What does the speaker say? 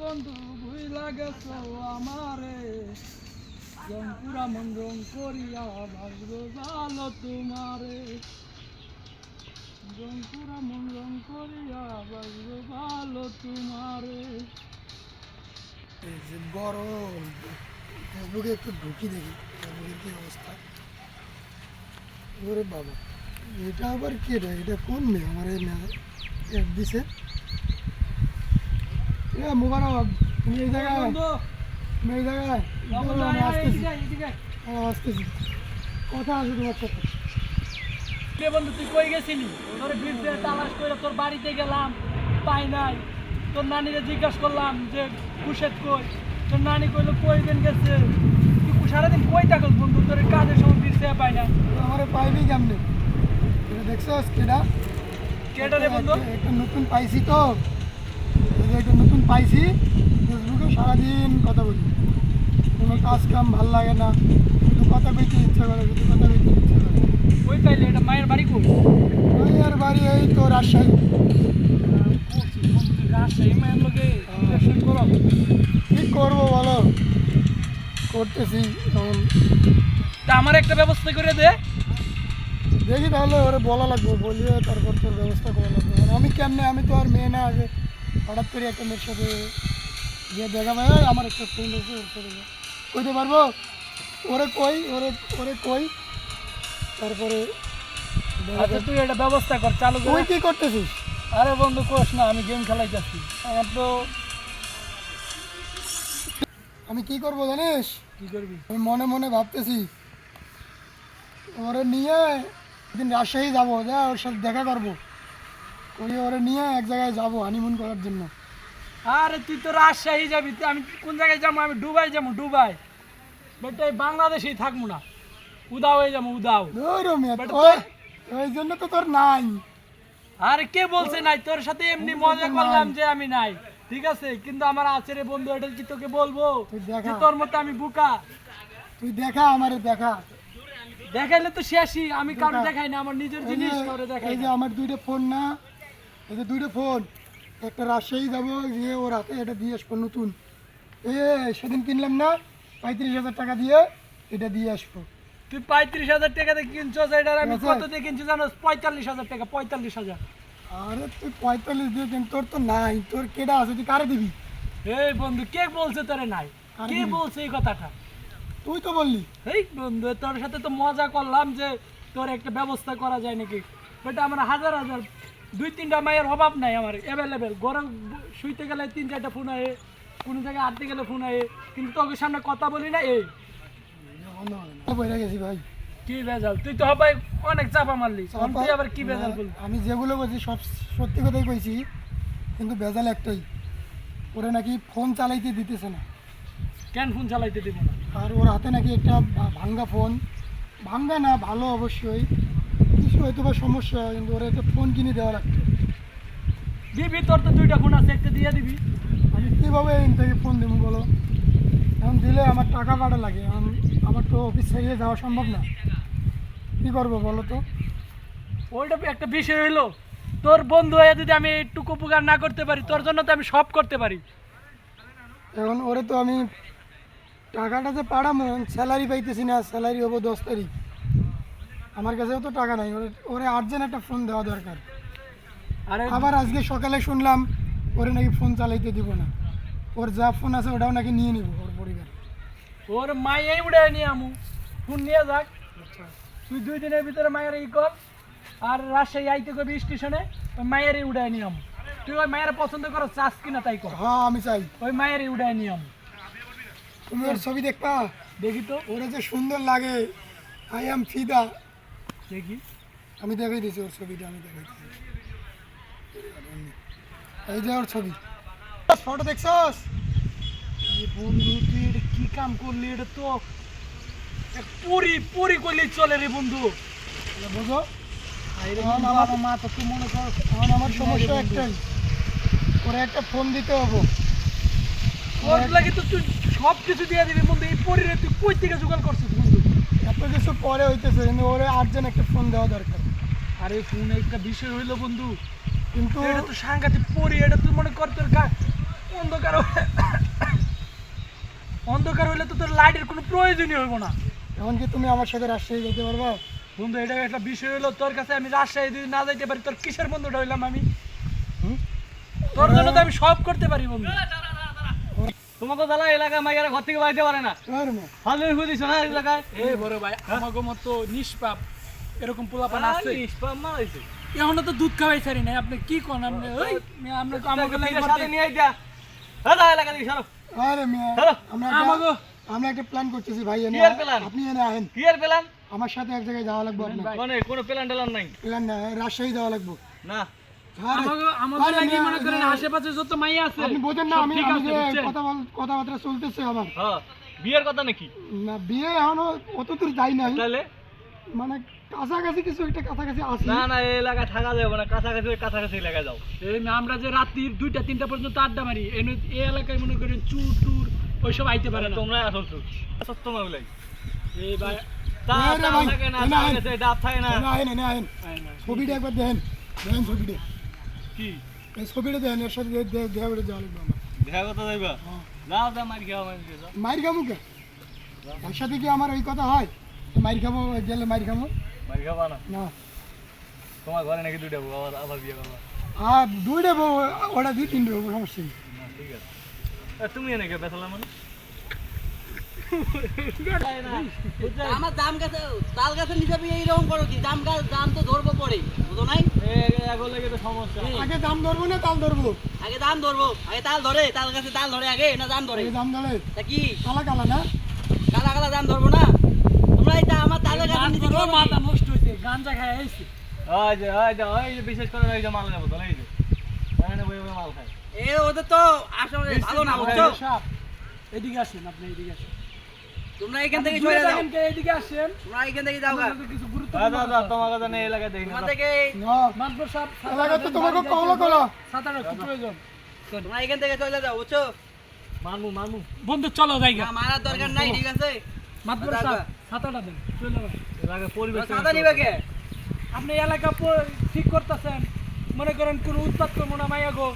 বন্ধু ভুইলা গেছ আমারে পুরা মন রং করিয়া ভাসবো ভালো তোমারে পুরা মন রং করিয়া ভাসবো ভালো তোমারে। এই যে গরম ফেসবুকে একটু ঢুকি দেখি ফেসবুকের কি অবস্থা। ওরে বাবা, এটা আবার কে রে? এটা কোন মেয়ে আমার এই অ্যাড দিছে? মোবারক, তুমি এই জায়গায় তুমি এই জায়গায় আসতেছি, কথা আছে তোমার সাথে। বন্ধু তুই কই গেছিলি? তোর বিরুদ্ধে তালাশ করে তোর বাড়িতে গেলাম, পাই নাই। তোর নানিরে জিজ্ঞাসা করলাম যে কুশেদ কই, তোর নানি কইলো কই দিন গেছে। তুই সারাদিন কই থাকস বন্ধু? তোর কাজের সময় বিরুদ্ধে পাই না। আমার পাইবি কেমনে? এটা দেখছো কেডা? কেডা রে বন্ধু? একটা নতুন পাইছি তো, একটা নতুন পাইছি। ফেসবুকে সারাদিন কথা বলি, কোনো কাজ কাম ভাল লাগে না, শুধু কথা বলতে ইচ্ছা করে, শুধু কথা বলতে ইচ্ছা করে। ওই পাইলে এটা মায়ের বাড়ি কই? মায়ের বাড়ি এই তো রাজশাহী। রাজশাহী মায়ের লোকে রিলেশন করো? কী করবো বলো, করতেছি এখন। তা আমার একটা ব্যবস্থা করে দে। দেখি তাহলে ওরে বলা লাগবে, বলিয়ে তারপর তোর ব্যবস্থা করা লাগবে। আর আমি কেমনে, আমি তো আর মেয়ে না, আগে হঠাৎ করে একটা মেয়ের সাথে গিয়ে দেখা পাই আমার একটা ফ্রেন্ড আছে, ওর সাথে কইতে পারবো ওরে কই, ওরে কই তারপরে। আচ্ছা তুই এটা ব্যবস্থা কর, চালু কর। তুই কি করতেছিস? আরে বন্ধু কোস না, আমি গেম খেলাইতেছি। আমার তো আমি কি করবো জানিস? কি করবি? আমি মনে মনে ভাবতেছি ওরে নিয়ে একদিন রাজশাহী যাবো, যা ওর সাথে দেখা করবো, ওই ওরে নিয়ে এক জায়গায় যাবো হানিমুন করার জন্য। আরে তুই তো রাজশাহী যাবি, তুই আমি কোন জায়গায় যাবো? আমি দুবাই যাবো, দুবাই। বাট এই বাংলাদেশেই থাকবো না, উদাও হয়ে যাবো, উদাও। ওই জন্য তো তোর নাই। আরে কে বলছে নাই? তোর সাথে এমনি মজা করলাম যে আমি নাই, ঠিক আছে, কিন্তু আমার আছে রে বন্ধু। এটা কি তোকে বলবো যে তোর মতো আমি বুকা? তুই দেখা আমারে দেখা। দেখাইলে তো শেষই, আমি কারো দেখাই না, আমার নিজের জিনিস কারো দেখাই এই যে না। আমার দুইটা ফোন না, এই যে দুইটা ফোন, একটা রাজশাহী যাবো, গিয়ে ওর হাতে এটা দিয়ে আসবো নতুন। সেদিন কিনলাম না 35,000 টাকা দিয়ে, এটা দিয়ে আসবো। তুই 35,000 টাকাতে কিনছস, এটার আমি ঠিক আছে। কত দিয়ে কিনছি জানো? 45,000 টাকা, 45,000। আরে তুই 45 দিয়ে কিন, তোর তো নাই, তোর কেডা আছে, তুই কারে দিবি? এই বন্ধু কে বলছে তোরে নাই? কে বলছে এই কথাটা? তুই তো বললি। এই বন্ধু তোর সাথে তো মজা করলাম যে তোর একটা ব্যবস্থা করা যায় নাকি। বাট আমার হাজার হাজার 2-3টা মায়ের অভাব নাই আমার, অ্যাভেলেবেল। গরম শুইতে গেলে 3-4টা ফোন আয়ে, কোনো জায়গায় আনতে গেলে ফোন আয়ে, কিন্তু তোকে সামনে কথা বলি না। এই বইরা গেছি ভাই। কি ভেজাল? তুই তো হবাই অনেক চাপা মারলি, তুই আবার কি ভেজাল বললি? আমি যেগুলো বলছি সব সত্যি কথাই কইছি, কিন্তু ভেজাল একটাই, ওরে নাকি ফোন চালাইতে দিতেছে না। কেন ফোন চালাইতে দিব না? আর ওর হাতে নাকি একটা ভাঙ্গা ফোন, ভাঙ্গা না ভালো অবশ্যই, কিছু হয়তো বা সমস্যা, কিন্তু ওরা একটা ফোন কিনে দেওয়া লাগবে। দিবি, তোর তো 2টা ফোন আছে, একটা দিয়ে দিবি। আমি কীভাবে এখান থেকে ফোন দেবো বলো? এখন দিলে আমার টাকা ভাড়া লাগে, আমার তো অফিস ছেড়ে যাওয়া সম্ভব না। কী করবো বলো তো? ওইটা একটা বিষয় হইলো, তোর বন্ধু হয়ে যদি আমি একটু উপকার না করতে পারি, তোর জন্য তো আমি সব করতে পারি। এখন ওরে তো আমি টাকাটা যে পাঠাবো, স্যালারি পাইতেছি না, স্যালারি হবো 10 তারিখ, আমার কাছেও তো টাকা নাই। ওরে আর্জেন্ট একটা ফোন দেওয়া দরকার। আরে আবার আজকে সকালে শুনলাম ওরে নাকি ফোন চালাইতে দিব না, ওর যা ফোন আছে ওটাও নাকি নিয়ে নিব ওর পরিবার। ওর মাইয়াই উড়ে নিয়ে আমু, ফোন নিয়ে যাক। তুই 2 দিনের ভিতরে মায়ের ই কর, আর রাজশাহী আইতে কবি স্টেশনে, ওই মায়েরই উড়ে নিয়ে আমু। তুই ওই মায়ের পছন্দ করো, চাস কিনা তাই কর। হ্যাঁ আমি চাই। ওই মায়েরই উড়ে নিয়ে আমু। তুমি ওর ছবি দেখবা? দেখি তো, ওরা যে সুন্দর লাগে, আই এম ফিদা। দেখি। আমি দেখাই দিয়েছি ওর ছবিটা, আমি দেখাই দিয়েছি, এই যে ওর ছবি। ফটো দেখছস? বন্ধু তুই এটা কি কাম করলি? এটা তো পুরি পুরি করলি চলে রে বন্ধু। বুঝো, বাবা মা তো তুই মনে কর, এখন আমার সমস্যা একটাই, ওরা একটা ফোন দিতে হবো। ওর লাগে তো তুই সব কিছু দিয়ে দিবি বন্ধু। এই পরিরে তুই কই থেকে জোগাড় করছিস বন্ধু? এত কিছু পরে হইতেছে, কিন্তু ওরে আর্জেন্ট একটা ফোন দেওয়া দরকার। আরে ফোন একটা বিষয় হইলো বন্ধু, কিন্তু এটা তো সাংঘাতিক পরি, এটা তুই মনে কর তোর অন্ধকার অন্ধকার হইলে তো তোর লাইটের কোনো প্রয়োজনই হইব না। এখন কি তুমি আমার সাথে রাজশাহী যেতে পারবা? বন্ধু এটা একটা বিষয় হলো, তোর কাছে আমি রাজশাহী যদি না যাইতে পারি, তোর কিসের বন্ধুটা হইলাম আমি? তোর জন্য তো আমি সব করতে পারি বন্ধু। তোমাকে জ্বালা এলাকা মাইয়ারা ঘর থেকে বাড়িতে পারে না, আর না হাজির খুঁজিস না এলাকায়। এ বড় ভাই, আমাকে মতো নিষ্পাপ এরকম পোলাপান আছে? নিষ্পাপ মা হয়েছে এখনো তো দুধ খাওয়াই ছাড়ি নাই, আপনি কি কোন? আপনি ওই আমরা আমাকে সাথে নিয়ে যা, হ্যাঁ এলাকা থেকে সরো। আরে মিয়া হ্যালো। আমরা একটা প্ল্যান করতেছি ভাই, এনে কি আর plan? আপনি এনে আহেন, কি আর পেলাম আমার সাথে এক জায়গায় যাওয়া লাগবে আপনার। মানে কোনো প্ল্যান টেলান নাই প্ল্যান না, রাজশাহী যাওয়া লাগবে। না। আরে, আমাকে আরে লাগি মিয়া, মনে করেন না, আশেপাশে যত মাইয়া আছে আপনি বোঝেন না, সব আমি ঠিক আমি আছে, যে বুঝছেন? কথাবার্তা চলতেছে আমার, হ্যাঁ বিয়ের কথা নাকি? না বিয়ে এখনো অত দূর যাই নাই, তাহলে মানে কাছাকাছি কিছু একটা কাছাকাছি আছে। না না এই এলাকায় থাকা যাবে না, কাছাকাছি এলাকায় যাও। এই আমরা যে রাত্রির 2টা-3টা পর্যন্ত আড্ডা মারি, এই এলাকায় মনে করেন চুর টুর ওইসব আইতে পারে না। তোমরা আসলছো সত্য না বলাই এই ভাই তা না, না, ভাই, থাকে না, না, তা না, গেছে, ডাব থাকে না। এনে আহেন, এনে আহেন, ছবিটা একবার দেখেন, দেখেন ছবিটা, কি এই ছবিটা দেখেন, এর সাথে দেখা করে যাওয়া লাগবে আমার। দেখা কথা যাইবা, হ্যাঁ। যাও যা মার খাওয়া মার খাওয়া মাইর খাবো কে? এর সাথে কি আমার ওই কথা হয়? মাইর খাবো গেলে মাইর খাবো মার খাওয়া না। না? তোমার ঘরে নাকি দুইটা বউ, আবার বিয়ে করবা? আর দুইটা বউ, ওটা দুই তিনটে বউ, সমস্যা নেই। না, ঠিক আছে। তুমি এনেকে বেতলা মানে আমার জাম গাছে তাল গাছের নিচে তুমি এইরকম করো কি? জাম গাছ জাম তো ধরবো পরে, বুঝো নাই? লাগে তো সমস্যা। আগে দাম ধরবো না তাল ধরবো? আগে জাম ধরবো, আগে তাল ধরে, তাল গাছে তাল ধরে আগে না জাম ধরে? আগে দাম ধরে তা কি কালা কালা না? কালা কালা জাম ধরবো না? তোমরা এই আমার তালের গাছের নিচে কি করো কি? মাথা নষ্ট হইছে, গাঞ্জা খায় আইছে। ওই যে বিশেষ করে ওই যে মাল নেবো তাহলে এই যে এখানে বই বই মাল খায়। এ ওদের তো আসলে ভালো না, বুঝছো? সাপ, এদিকে আসেন, আপনি এদিকে আসেন। তোমরা এখান থেকে দূরে চলে যাও, থাকেন কে, এদিকে আসেন। তোমরা এখান থেকে যাও গা। আপনাদের কিছু গুরুত্ব তোমার কথা নেই এলাকায় দেখি না। তোমার থেকে না মাতবর সাহেব, এলাকায় তো তোমাকে কলা কলা ছাতাটা খুব প্রয়োজন। তোমরা এখান থেকে চলে যাও, বুঝছো? মানমু বন্ধু চলো জায়গা। না, মারার দরকার নাই, ঠিক আছে? মাতবর সাহেব ছাতাটা দেন, চলে যাবেন। এলাকায় পরিবেশ তোমরা ছাতা নিবে কে? আপনি এলাকা ঠিক করতেছেন, মনে করেন কোন উৎপাত করবো না মাইয়া গো।